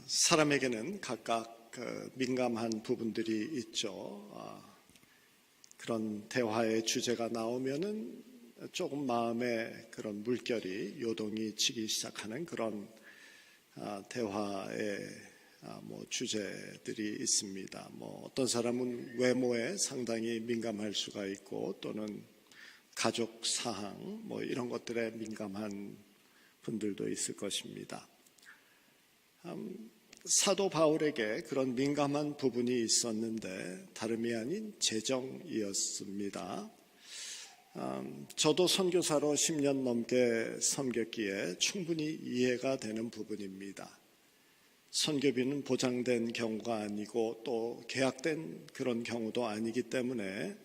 사람에게는 각각 민감한 부분들이 있죠. 그런 대화의 주제가 나오면은 조금 마음에 그런 물결이 요동이 치기 시작하는 그런 대화의 주제들이 있습니다. 어떤 사람은 외모에 상당히 민감할 수가 있고, 또는 가족 사항 이런 것들에 민감한 분들도 있을 것입니다. 사도 바울에게 그런 민감한 부분이 있었는데 다름이 아닌 재정이었습니다. 저도 선교사로 10년 넘게 섬겼기에 충분히 이해가 되는 부분입니다. 선교비는 보장된 경우가 아니고 또 계약된 그런 경우도 아니기 때문에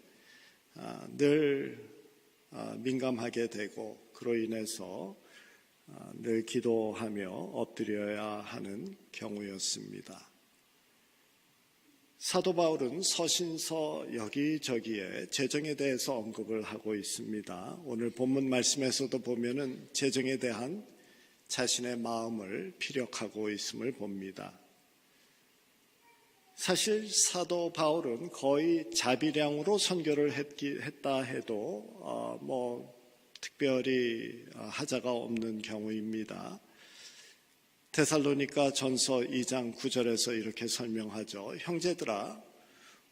늘 민감하게 되고, 그로 인해서 늘 기도하며 엎드려야 하는 경우였습니다. 사도 바울은 서신서 여기저기에 재정에 대해서 언급을 하고 있습니다. 오늘 본문 말씀에서도 보면은 재정에 대한 자신의 마음을 피력하고 있음을 봅니다. 사실 사도 바울은 거의 자비량으로 선교를 했다 해도 특별히 하자가 없는 경우입니다. 데살로니가 전서 2장 9절에서 이렇게 설명하죠. 형제들아,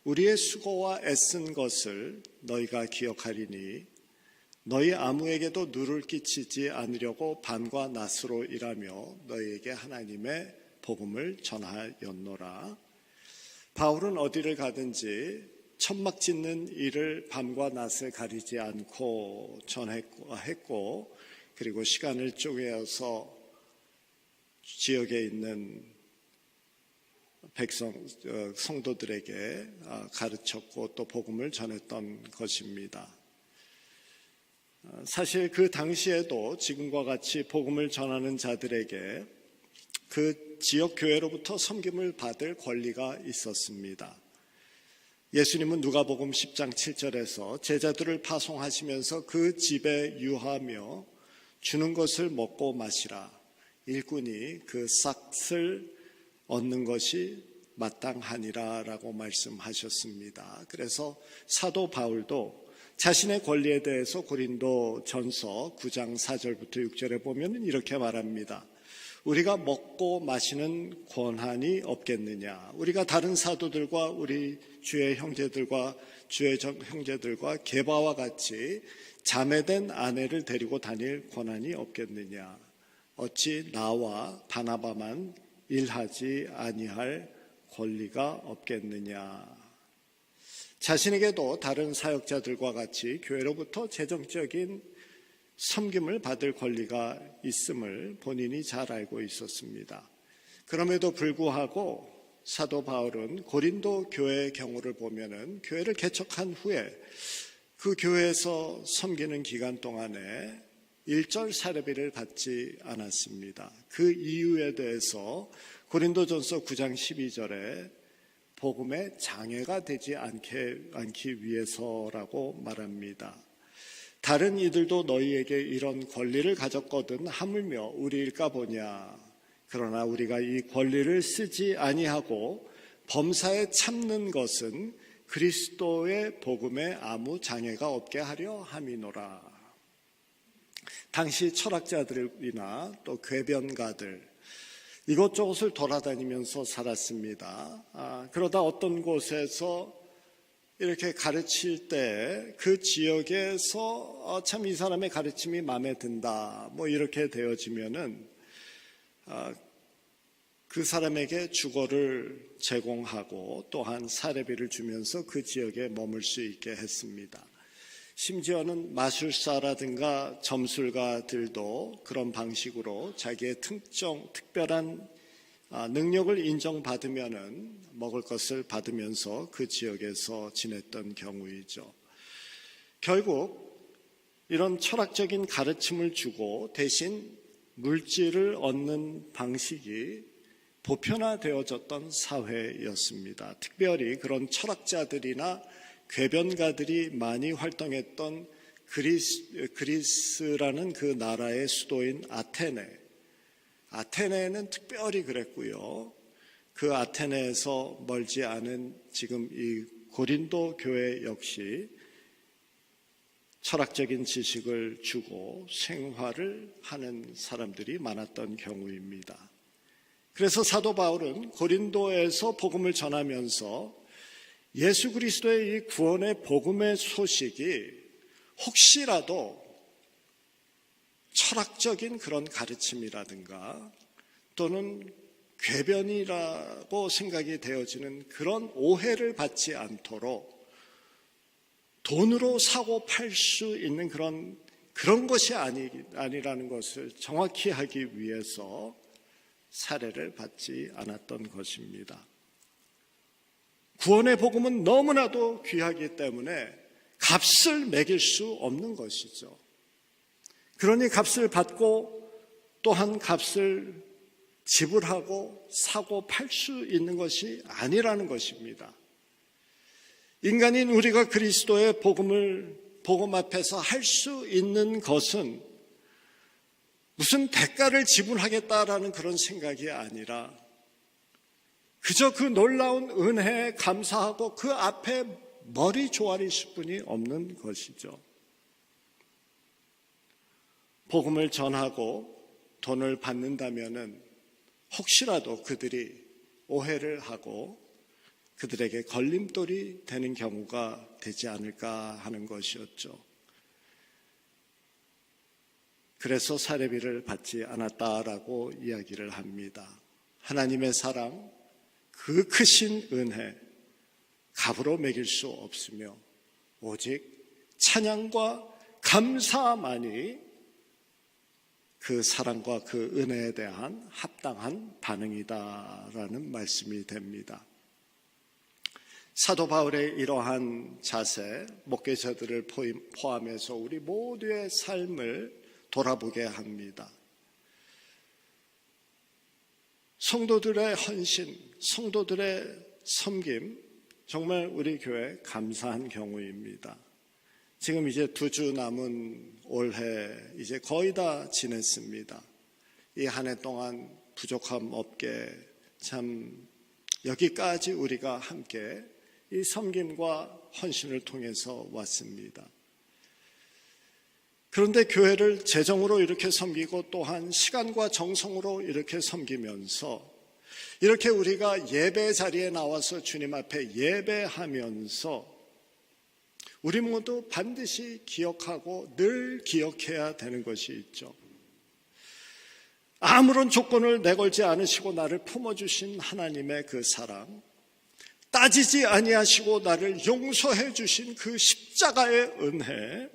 우리의 수고와 애쓴 것을 너희가 기억하리니 너희 아무에게도 누를 끼치지 않으려고 밤과 낮으로 일하며 너희에게 하나님의 복음을 전하였노라. 바울은 어디를 가든지 천막 짓는 일을 밤과 낮을 가리지 않고 전했고, 그리고 시간을 쪼개어서 지역에 있는 성도들에게 가르쳤고 또 복음을 전했던 것입니다. 사실 그 당시에도 지금과 같이 복음을 전하는 자들에게 그 지역 교회로부터 섬김을 받을 권리가 있었습니다. 예수님은 누가복음 10장 7절에서 제자들을 파송하시면서 그 집에 유하며 주는 것을 먹고 마시라. 일꾼이 그 싹을 얻는 것이 마땅하니라 라고 말씀하셨습니다. 그래서 사도 바울도 자신의 권리에 대해서 고린도 전서 9장 4절부터 6절에 보면 이렇게 말합니다. 우리가 먹고 마시는 권한이 없겠느냐? 우리가 다른 사도들과 우리 주의 형제들과 게바와 같이 자매된 아내를 데리고 다닐 권한이 없겠느냐? 어찌 나와 바나바만 일하지 아니할 권리가 없겠느냐? 자신에게도 다른 사역자들과 같이 교회로부터 재정적인 섬김을 받을 권리가 있음을 본인이 잘 알고 있었습니다. 그럼에도 불구하고 사도 바울은 고린도 교회의 경우를 보면은 교회를 개척한 후에 그 교회에서 섬기는 기간 동안에 일절 사례비를 받지 않았습니다. 그 이유에 대해서 고린도전서 9장 12절에 복음에 장애가 되지 않기 위해서라고 말합니다. 다른 이들도 너희에게 이런 권리를 가졌거든 하물며 우리일까 보냐. 그러나 우리가 이 권리를 쓰지 아니하고 범사에 참는 것은 그리스도의 복음에 아무 장애가 없게 하려 함이노라. 당시 철학자들이나 또 궤변가들 이곳저곳을 돌아다니면서 살았습니다. 그러다 어떤 곳에서 이렇게 가르칠 때 그 지역에서 참 이 사람의 가르침이 마음에 든다 이렇게 되어지면은 그 사람에게 주거를 제공하고 또한 사례비를 주면서 그 지역에 머물 수 있게 했습니다. 심지어는 마술사라든가 점술가들도 그런 방식으로 자기의 특별한 능력을 인정받으면은 먹을 것을 받으면서 그 지역에서 지냈던 경우이죠. 결국 이런 철학적인 가르침을 주고 대신 물질을 얻는 방식이 보편화되어졌던 사회였습니다. 특별히 그런 철학자들이나 궤변가들이 많이 활동했던 그리스라는 그 나라의 수도인 아테네는 특별히 그랬고요. 그 아테네에서 멀지 않은 지금 이 고린도 교회 역시 철학적인 지식을 주고 생활을 하는 사람들이 많았던 경우입니다. 그래서 사도 바울은 고린도에서 복음을 전하면서 예수 그리스도의 이 구원의 복음의 소식이 혹시라도 철학적인 그런 가르침이라든가 또는 궤변이라고 생각이 되어지는 그런 오해를 받지 않도록 돈으로 사고 팔 수 있는 그런 것이 아니라는 것을 정확히 하기 위해서 사례를 받지 않았던 것입니다. 구원의 복음은 너무나도 귀하기 때문에 값을 매길 수 없는 것이죠. 그러니 값을 받고 또한 값을 지불하고 사고 팔 수 있는 것이 아니라는 것입니다. 인간인 우리가 그리스도의 복음 앞에서 할 수 있는 것은 무슨 대가를 지불하겠다라는 그런 생각이 아니라 그저 그 놀라운 은혜에 감사하고 그 앞에 머리 조아리실 분이 없는 것이죠. 복음을 전하고 돈을 받는다면은 혹시라도 그들이 오해를 하고 그들에게 걸림돌이 되는 경우가 되지 않을까 하는 것이었죠. 그래서 사례비를 받지 않았다라고 이야기를 합니다. 하나님의 사랑, 그 크신 은혜, 값으로 매길 수 없으며 오직 찬양과 감사만이 그 사랑과 그 은혜에 대한 합당한 반응이다라는 말씀이 됩니다. 사도 바울의 이러한 자세, 목회자들을 포함해서 우리 모두의 삶을 돌아보게 합니다. 성도들의 헌신, 성도들의 섬김, 정말 우리 교회 감사한 경우입니다. 지금 이제 2주 남은 올해 이제 거의 다 지냈습니다. 이 한 해 동안 부족함 없게 참 여기까지 우리가 함께 이 섬김과 헌신을 통해서 왔습니다. 그런데 교회를 재정으로 이렇게 섬기고 또한 시간과 정성으로 이렇게 섬기면서 이렇게 우리가 예배 자리에 나와서 주님 앞에 예배하면서 우리 모두 반드시 기억하고 늘 기억해야 되는 것이 있죠. 아무런 조건을 내걸지 않으시고 나를 품어주신 하나님의 그 사랑, 따지지 아니하시고 나를 용서해 주신 그 십자가의 은혜,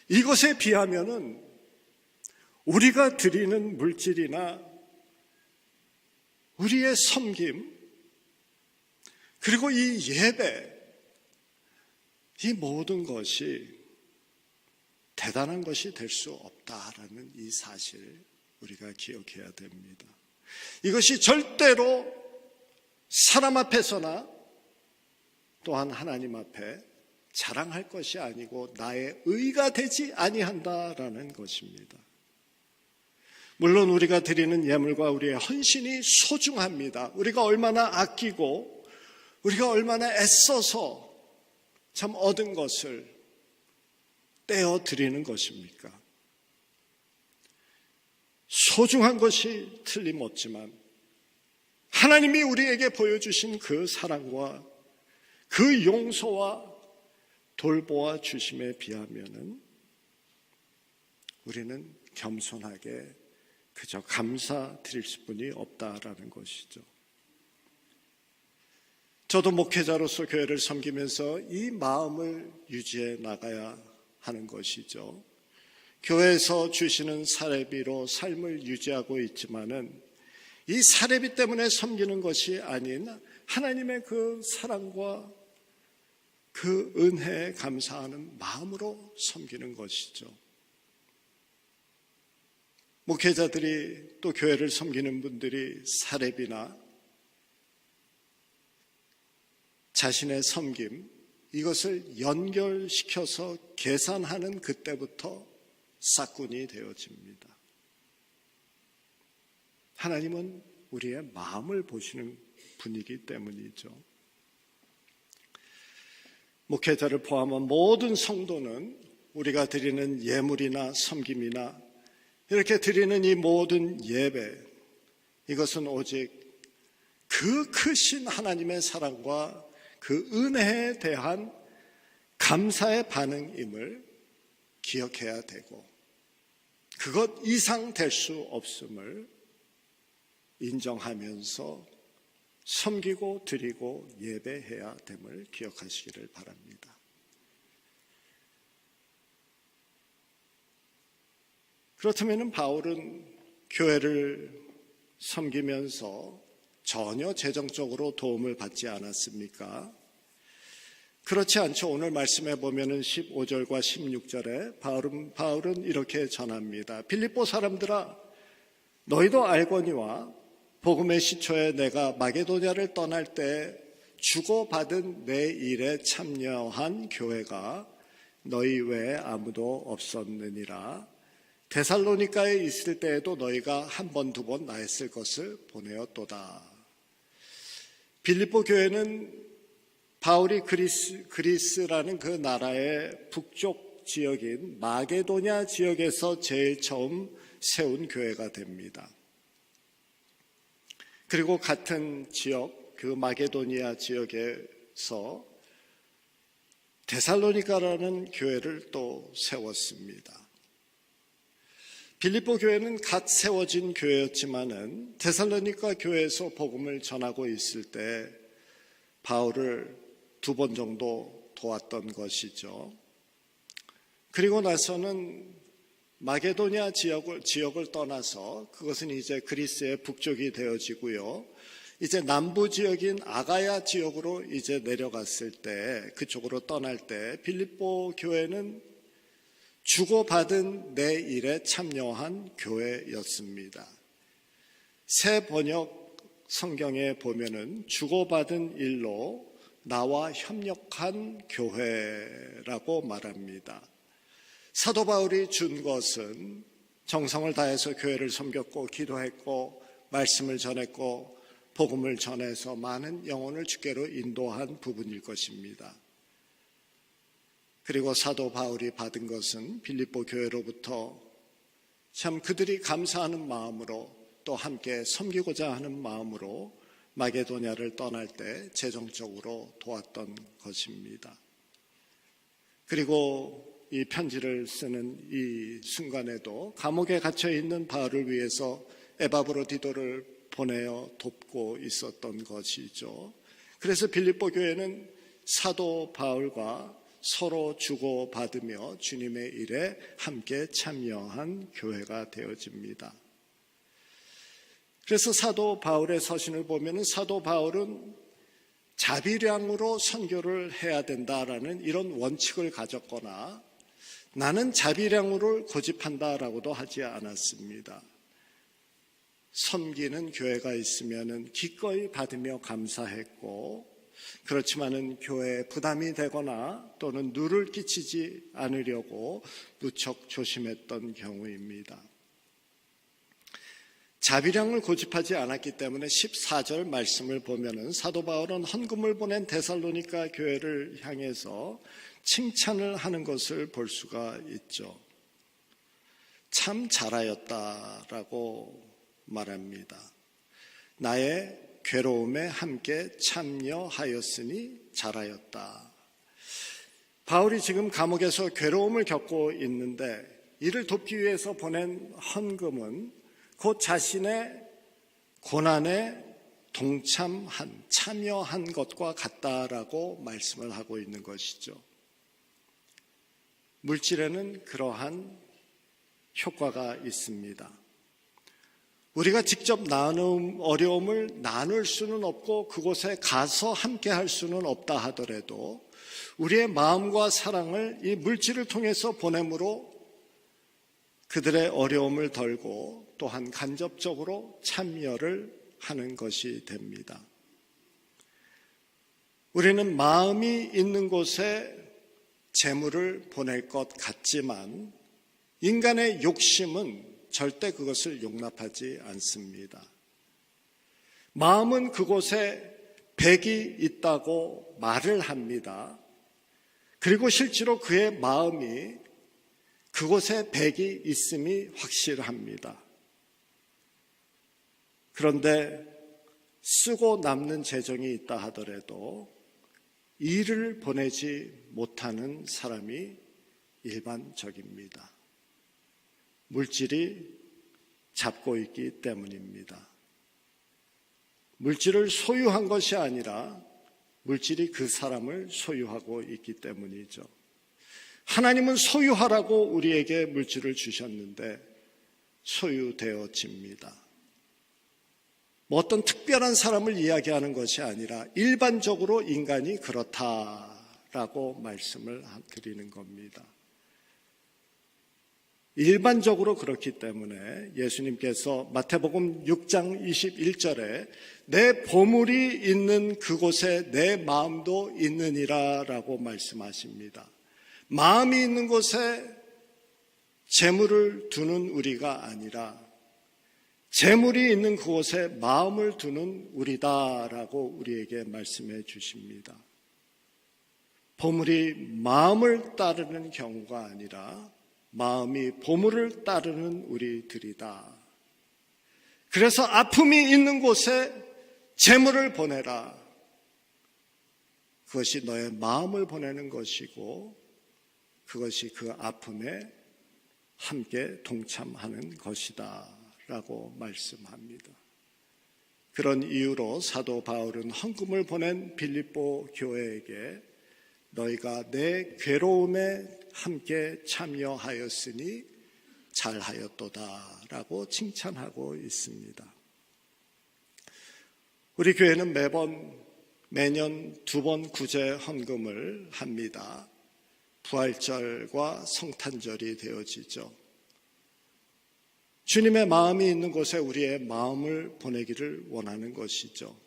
이것에 비하면은 우리가 드리는 물질이나 우리의 섬김, 그리고 이 예배, 이 모든 것이 대단한 것이 될 수 없다라는 이 사실을 우리가 기억해야 됩니다. 이것이 절대로 사람 앞에서나 또한 하나님 앞에 자랑할 것이 아니고 나의 의가 되지 아니한다라는 것입니다. 물론 우리가 드리는 예물과 우리의 헌신이 소중합니다. 우리가 얼마나 아끼고 우리가 얼마나 애써서 참 얻은 것을 떼어 드리는 것입니까? 소중한 것이 틀림없지만 하나님이 우리에게 보여주신 그 사랑과 그 용서와 돌보아 주심에 비하면은 우리는 겸손하게 그저 감사드릴 뿐이 없다라는 것이죠. 저도 목회자로서 교회를 섬기면서 이 마음을 유지해 나가야 하는 것이죠. 교회에서 주시는 사례비로 삶을 유지하고 있지만은 이 사례비 때문에 섬기는 것이 아닌 하나님의 그 사랑과 그 은혜에 감사하는 마음으로 섬기는 것이죠. 목회자들이 또 교회를 섬기는 분들이 사례비나 자신의 섬김, 이것을 연결시켜서 계산하는 그때부터 싹군이 되어집니다. 하나님은 우리의 마음을 보시는 분이기 때문이죠. 목회자를 포함한 모든 성도는 우리가 드리는 예물이나 섬김이나 이렇게 드리는 이 모든 예배, 이것은 오직 그 크신 하나님의 사랑과 그 은혜에 대한 감사의 반응임을 기억해야 되고, 그것 이상 될 수 없음을 인정하면서 섬기고 드리고 예배해야 됨을 기억하시기를 바랍니다. 그렇다면 바울은 교회를 섬기면서 전혀 재정적으로 도움을 받지 않았습니까? 그렇지 않죠. 오늘 말씀해 보면은 15절과 16절에 바울은 이렇게 전합니다. 빌립보 사람들아, 너희도 알거니와 복음의 시초에 내가 마게도냐를 떠날 때 주고받은 내 일에 참여한 교회가 너희 외에 아무도 없었느니라. 데살로니가에 있을 때에도 너희가 한 번, 두 번 나했을 것을 보내었도다. 빌립보 교회는 바울이 그리스라는 그 나라의 북쪽 지역인 마게도냐 지역에서 제일 처음 세운 교회가 됩니다. 그리고 같은 지역, 그 마게도니아 지역에서 데살로니가라는 교회를 또 세웠습니다. 빌립보 교회는 갓 세워진 교회였지만은 데살로니가 교회에서 복음을 전하고 있을 때 바울을 2번 정도 도왔던 것이죠. 그리고 나서는 마게도니아 지역을 떠나서 그것은 이제 그리스의 북쪽이 되어지고요. 이제 남부 지역인 아가야 지역으로 이제 내려갔을 때, 그쪽으로 떠날 때 빌립보 교회는 주고받은 내 일에 참여한 교회였습니다. 새 번역 성경에 보면은 주고받은 일로 나와 협력한 교회라고 말합니다. 사도 바울이 준 것은 정성을 다해서 교회를 섬겼고 기도했고 말씀을 전했고 복음을 전해서 많은 영혼을 주께로 인도한 부분일 것입니다. 그리고 사도 바울이 받은 것은 빌립보 교회로부터 참 그들이 감사하는 마음으로 또 함께 섬기고자 하는 마음으로 마게도냐를 떠날 때 재정적으로 도왔던 것입니다. 그리고 이 편지를 쓰는 이 순간에도 감옥에 갇혀 있는 바울을 위해서 에바브로디도를 보내어 돕고 있었던 것이죠. 그래서 빌립보 교회는 사도 바울과 서로 주고받으며 주님의 일에 함께 참여한 교회가 되어집니다. 그래서 사도 바울의 서신을 보면 사도 바울은 자비량으로 선교를 해야 된다라는 이런 원칙을 가졌거나 나는 자비량으로 고집한다라고도 하지 않았습니다. 섬기는 교회가 있으면 기꺼이 받으며 감사했고, 그렇지만은 교회에 부담이 되거나 또는 누를 끼치지 않으려고 무척 조심했던 경우입니다. 자비량을 고집하지 않았기 때문에 14절 말씀을 보면은 사도 바울은 헌금을 보낸 데살로니가 교회를 향해서 칭찬을 하는 것을 볼 수가 있죠. 참 잘하였다라고 말합니다. 나의 괴로움에 함께 참여하였으니 잘하였다. 바울이 지금 감옥에서 괴로움을 겪고 있는데 이를 돕기 위해서 보낸 헌금은 곧 자신의 고난에 동참한, 참여한 것과 같다라고 말씀을 하고 있는 것이죠. 물질에는 그러한 효과가 있습니다. 우리가 직접 어려움을 나눌 수는 없고 그곳에 가서 함께 할 수는 없다 하더라도 우리의 마음과 사랑을 이 물질을 통해서 보냄으로 그들의 어려움을 덜고 또한 간접적으로 참여를 하는 것이 됩니다. 우리는 마음이 있는 곳에 재물을 보낼 것 같지만 인간의 욕심은 절대 그것을 용납하지 않습니다. 마음은 그곳에 백이 있다고 말을 합니다. 그리고 실제로 그의 마음이 그곳에 백이 있음이 확실합니다. 그런데 쓰고 남는 재정이 있다 하더라도 일을 보내지 못하는 사람이 일반적입니다. 물질이 잡고 있기 때문입니다. 물질을 소유한 것이 아니라 물질이 그 사람을 소유하고 있기 때문이죠. 하나님은 소유하라고 우리에게 물질을 주셨는데 소유되어집니다. 어떤 특별한 사람을 이야기하는 것이 아니라 일반적으로 인간이 그렇다라고 말씀을 드리는 겁니다. 일반적으로 그렇기 때문에 예수님께서 마태복음 6장 21절에 내 보물이 있는 그곳에 내 마음도 있느니라 라고 말씀하십니다. 마음이 있는 곳에 재물을 두는 우리가 아니라 재물이 있는 그곳에 마음을 두는 우리다라고 우리에게 말씀해 주십니다. 보물이 마음을 따르는 경우가 아니라 마음이 보물을 따르는 우리들이다. 그래서 아픔이 있는 곳에 재물을 보내라. 그것이 너의 마음을 보내는 것이고 그것이 그 아픔에 함께 동참하는 것이다 라고 말씀합니다. 그런 이유로 사도 바울은 헌금을 보낸 빌립보 교회에게 너희가 내 괴로움에 함께 참여하였으니 잘하였도다 라고 칭찬하고 있습니다. 우리 교회는 매년 2번 구제 헌금을 합니다. 부활절과 성탄절이 되어지죠. 주님의 마음이 있는 곳에 우리의 마음을 보내기를 원하는 것이죠.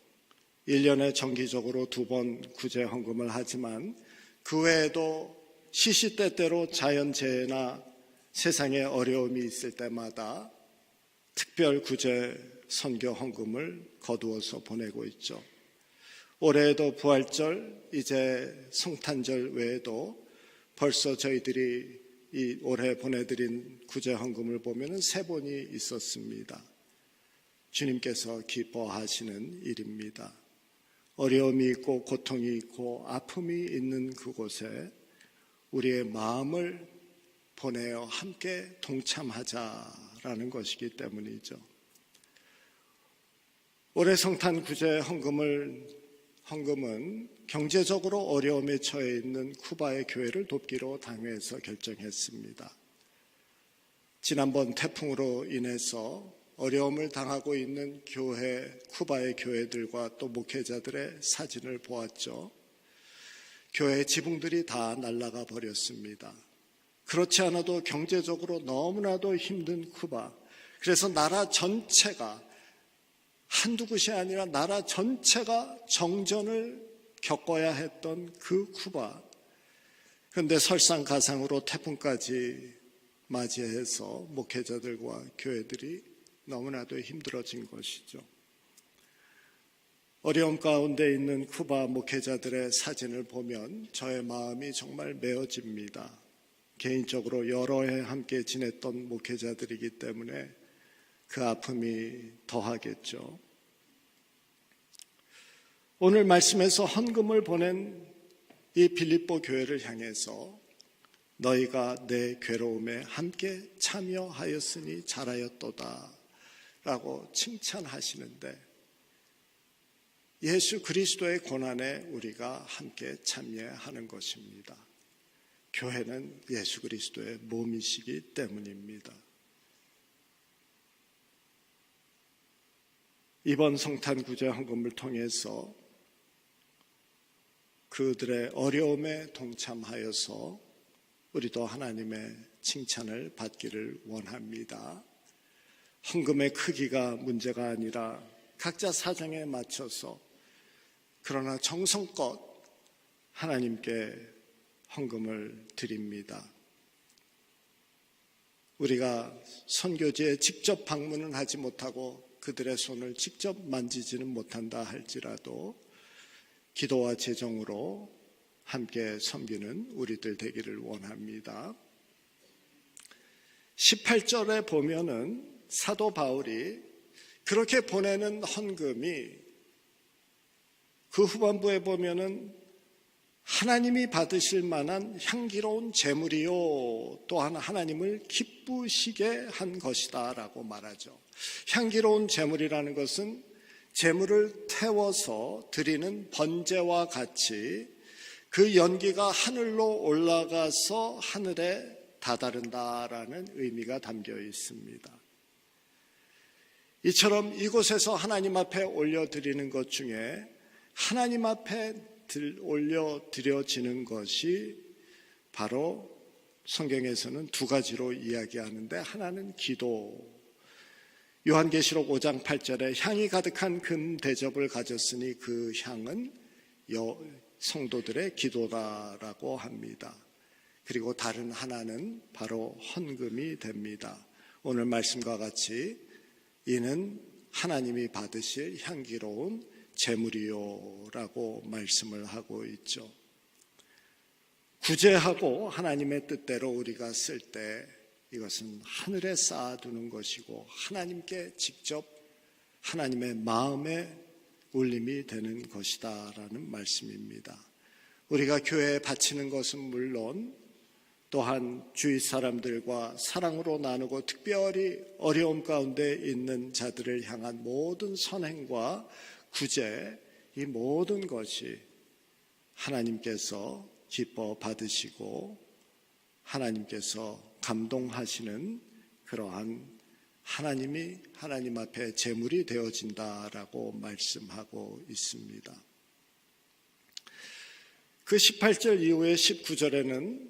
1년에 정기적으로 2번 구제 헌금을 하지만 그 외에도 시시때때로 자연재해나 세상에 어려움이 있을 때마다 특별 구제 선교 헌금을 거두어서 보내고 있죠. 올해에도 부활절, 이제 성탄절 외에도 벌써 저희들이 이 올해 보내드린 구제 헌금을 보면 3번이 있었습니다. 주님께서 기뻐하시는 일입니다. 어려움이 있고 고통이 있고 아픔이 있는 그곳에 우리의 마음을 보내어 함께 동참하자라는 것이기 때문이죠. 올해 성탄 구제 헌금은 경제적으로 어려움에 처해 있는 쿠바의 교회를 돕기로 당회에서 결정했습니다. 지난번 태풍으로 인해서 어려움을 당하고 있는 쿠바의 교회들과 또 목회자들의 사진을 보았죠. 교회 지붕들이 다 날아가 버렸습니다. 그렇지 않아도 경제적으로 너무나도 힘든 쿠바, 그래서 나라 전체가 한두 곳이 아니라 나라 전체가 정전을 겪어야 했던 그 쿠바. 그런데 설상가상으로 태풍까지 맞이해서 목회자들과 교회들이 너무나도 힘들어진 것이죠. 어려움 가운데 있는 쿠바 목회자들의 사진을 보면 저의 마음이 정말 메어집니다. 개인적으로 여러 해 함께 지냈던 목회자들이기 때문에 그 아픔이 더하겠죠. 오늘 말씀에서 헌금을 보낸 이 빌립보 교회를 향해서 너희가 내 괴로움에 함께 참여하였으니 잘하였도다 라고 칭찬하시는데 예수 그리스도의 고난에 우리가 함께 참여하는 것입니다. 교회는 예수 그리스도의 몸이시기 때문입니다. 이번 성탄 구제 헌금을 통해서 그들의 어려움에 동참하여서 우리도 하나님의 칭찬을 받기를 원합니다. 헌금의 크기가 문제가 아니라 각자 사정에 맞춰서 그러나 정성껏 하나님께 헌금을 드립니다. 우리가 선교지에 직접 방문은 하지 못하고 그들의 손을 직접 만지지는 못한다 할지라도 기도와 재정으로 함께 섬기는 우리들 되기를 원합니다. 18절에 보면은 사도 바울이 그렇게 보내는 헌금이 그 후반부에 보면은 하나님이 받으실 만한 향기로운 제물이요 또한 하나님을 기쁘시게 한 것이다 라고 말하죠. 향기로운 제물이라는 것은 제물을 태워서 드리는 번제와 같이 그 연기가 하늘로 올라가서 하늘에 다다른다라는 의미가 담겨 있습니다. 이처럼 이곳에서 하나님 앞에 올려드리는 것 중에 하나님 앞에 올려드려지는 것이 바로 성경에서는 두 가지로 이야기하는데 하나는 기도. 요한계시록 5장 8절에 향이 가득한 금 대접을 가졌으니 그 향은 성도들의 기도다라고 합니다. 그리고 다른 하나는 바로 헌금이 됩니다. 오늘 말씀과 같이 이는 하나님이 받으실 향기로운 제물이요라고 말씀을 하고 있죠. 구제하고 하나님의 뜻대로 우리가 쓸 때 이것은 하늘에 쌓아두는 것이고 하나님께 직접 하나님의 마음에 울림이 되는 것이다라는 말씀입니다. 우리가 교회에 바치는 것은 물론 또한 주위 사람들과 사랑으로 나누고 특별히 어려움 가운데 있는 자들을 향한 모든 선행과 구제, 이 모든 것이 하나님께서 기뻐 받으시고 하나님께서 감동하시는 그러한 하나님이 하나님 앞에 제물이 되어진다라고 말씀하고 있습니다. 그 18절 이후에 19절에는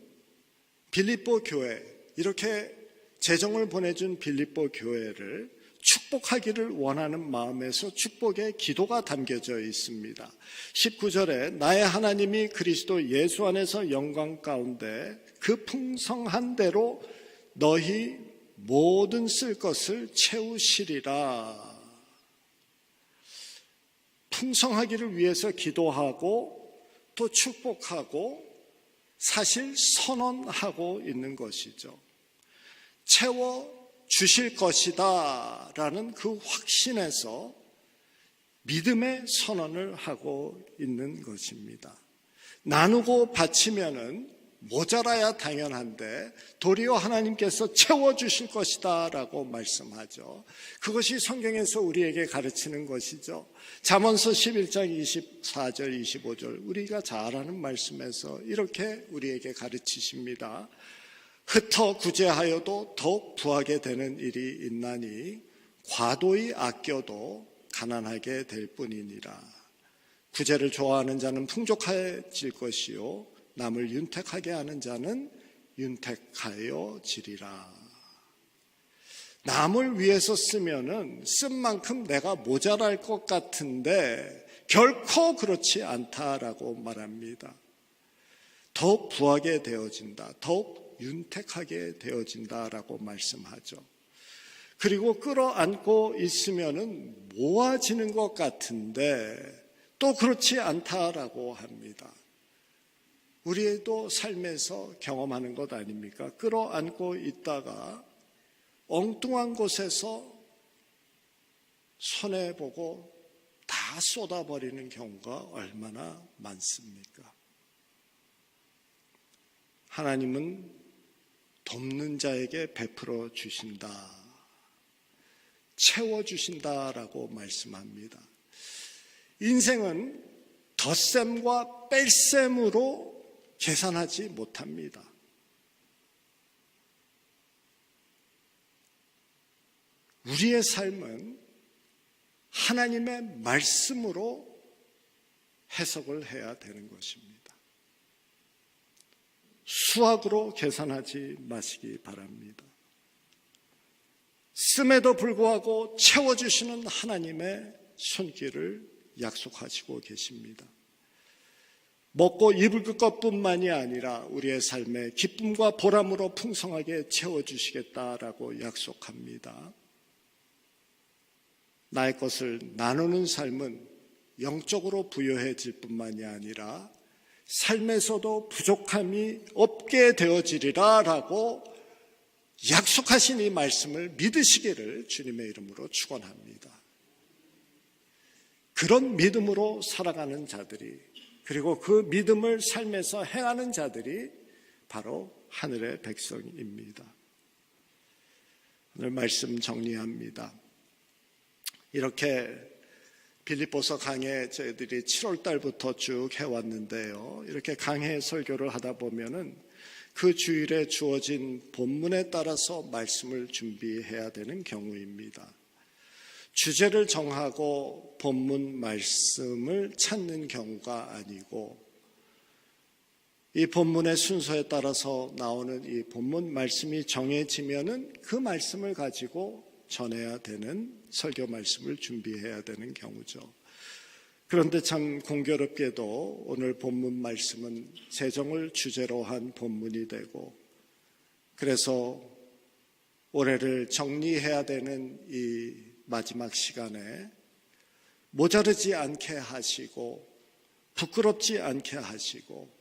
빌립보 교회, 이렇게 재정을 보내준 빌립보 교회를 축복하기를 원하는 마음에서 축복의 기도가 담겨져 있습니다. 19절에 나의 하나님이 그리스도 예수 안에서 영광 가운데 그 풍성한 대로 너희 모든 쓸 것을 채우시리라. 풍성하기를 위해서 기도하고 또 축복하고 사실 선언하고 있는 것이죠. 채워 주실 것이다 라는 그 확신에서 믿음의 선언을 하고 있는 것입니다. 나누고 바치면은 모자라야 당연한데 도리어 하나님께서 채워주실 것이다 라고 말씀하죠. 그것이 성경에서 우리에게 가르치는 것이죠. 잠언서 11장 24절 25절 우리가 잘 아는 말씀에서 이렇게 우리에게 가르치십니다. 흩어 구제하여도 더욱 부하게 되는 일이 있나니 과도히 아껴도 가난하게 될 뿐이니라. 구제를 좋아하는 자는 풍족해질 것이요 남을 윤택하게 하는 자는 윤택하여 지리라. 남을 위해서 쓰면은 쓴 만큼 내가 모자랄 것 같은데 결코 그렇지 않다라고 말합니다. 더욱 부하게 되어진다. 더욱 윤택하게 되어진다라고 말씀하죠. 그리고 끌어안고 있으면은 모아지는 것 같은데 또 그렇지 않다라고 합니다. 우리도 삶에서 경험하는 것 아닙니까? 끌어안고 있다가 엉뚱한 곳에서 손해보고 다 쏟아버리는 경우가 얼마나 많습니까? 하나님은 돕는 자에게 베풀어 주신다, 채워주신다라고 말씀합니다. 인생은 덧셈과 뺄셈으로 계산하지 못합니다. 우리의 삶은 하나님의 말씀으로 해석을 해야 되는 것입니다. 수학으로 계산하지 마시기 바랍니다. 씀에도 불구하고 채워주시는 하나님의 손길을 약속하시고 계십니다. 먹고 입을 것뿐만이 아니라 우리의 삶에 기쁨과 보람으로 풍성하게 채워주시겠다라고 약속합니다. 나의 것을 나누는 삶은 영적으로 부유해질 뿐만이 아니라 삶에서도 부족함이 없게 되어지리라 라고 약속하신 이 말씀을 믿으시기를 주님의 이름으로 축원합니다. 그런 믿음으로 살아가는 자들이, 그리고 그 믿음을 삶에서 행하는 자들이 바로 하늘의 백성입니다. 오늘 말씀 정리합니다. 이렇게 빌립보서 강해 저희들이 7월 달부터 쭉 해왔는데요. 이렇게 강해 설교를 하다 보면은 그 주일에 주어진 본문에 따라서 말씀을 준비해야 되는 경우입니다. 주제를 정하고 본문 말씀을 찾는 경우가 아니고 이 본문의 순서에 따라서 나오는 이 본문 말씀이 정해지면은 그 말씀을 가지고 전해야 되는 설교 말씀을 준비해야 되는 경우죠. 그런데 참 공교롭게도 오늘 본문 말씀은 재정을 주제로 한 본문이 되고, 그래서 올해를 정리해야 되는 이 마지막 시간에 모자르지 않게 하시고 부끄럽지 않게 하시고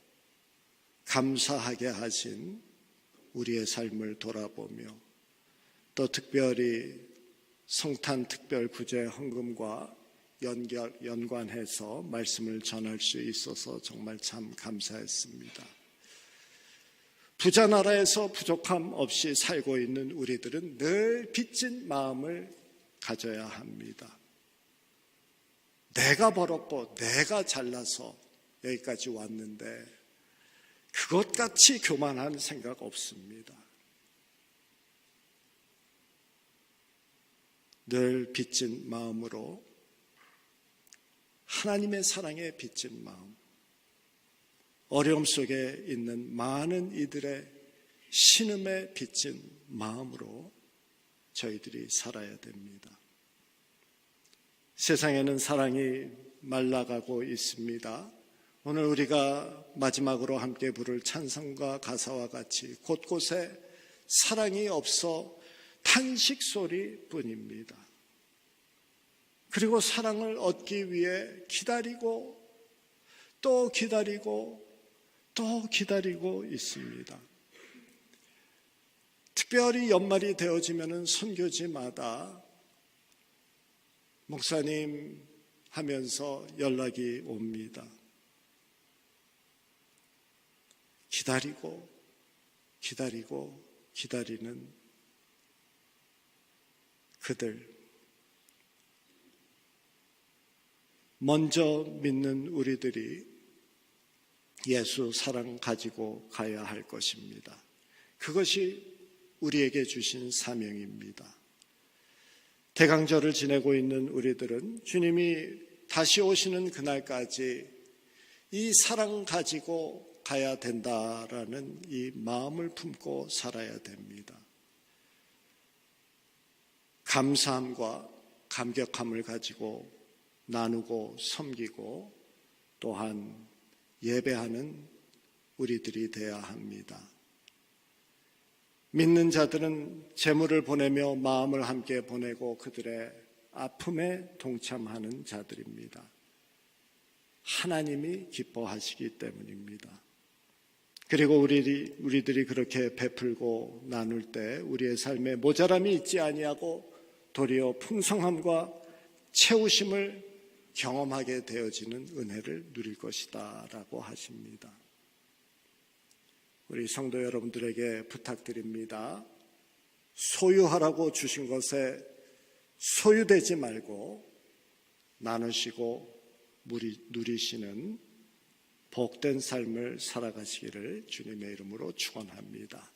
감사하게 하신 우리의 삶을 돌아보며, 또 특별히 성탄 특별 구제 헌금과 연관해서 말씀을 전할 수 있어서 정말 참 감사했습니다. 부자 나라에서 부족함 없이 살고 있는 우리들은 늘 빚진 마음을 가져야 합니다. 내가 벌었고 내가 잘나서 여기까지 왔는데 그것같이 교만한 생각 없습니다. 늘 빚진 마음으로, 하나님의 사랑에 빚진 마음, 어려움 속에 있는 많은 이들의 신음에 빚진 마음으로 저희들이 살아야 됩니다. 세상에는 사랑이 말라가고 있습니다. 오늘 우리가 마지막으로 함께 부를 찬송가 가사와 같이 곳곳에 사랑이 없어 탄식 소리뿐입니다. 그리고 사랑을 얻기 위해 기다리고 또 기다리고 또 기다리고 있습니다. 특별히 연말이 되어지면 선교지마다 목사님 하면서 연락이 옵니다. 기다리고 기다리고 기다리는 그들, 먼저 믿는 우리들이 예수 사랑 가지고 가야 할 것입니다. 그것이 우리에게 주신 사명입니다. 대강절을 지내고 있는 우리들은 주님이 다시 오시는 그날까지 이 사랑 가지고 가야 된다라는 이 마음을 품고 살아야 됩니다. 감사함과 감격함을 가지고 나누고 섬기고 또한 예배하는 우리들이 되어야 합니다. 믿는 자들은 재물을 보내며 마음을 함께 보내고 그들의 아픔에 동참하는 자들입니다. 하나님이 기뻐하시기 때문입니다. 그리고 우리들이 그렇게 베풀고 나눌 때 우리의 삶에 모자람이 있지 아니하고 도리어 풍성함과 채우심을 경험하게 되어지는 은혜를 누릴 것이다 라고 하십니다. 우리 성도 여러분들에게 부탁드립니다. 소유하라고 주신 것에 소유되지 말고 나누시고 누리시는 복된 삶을 살아가시기를 주님의 이름으로 축원합니다.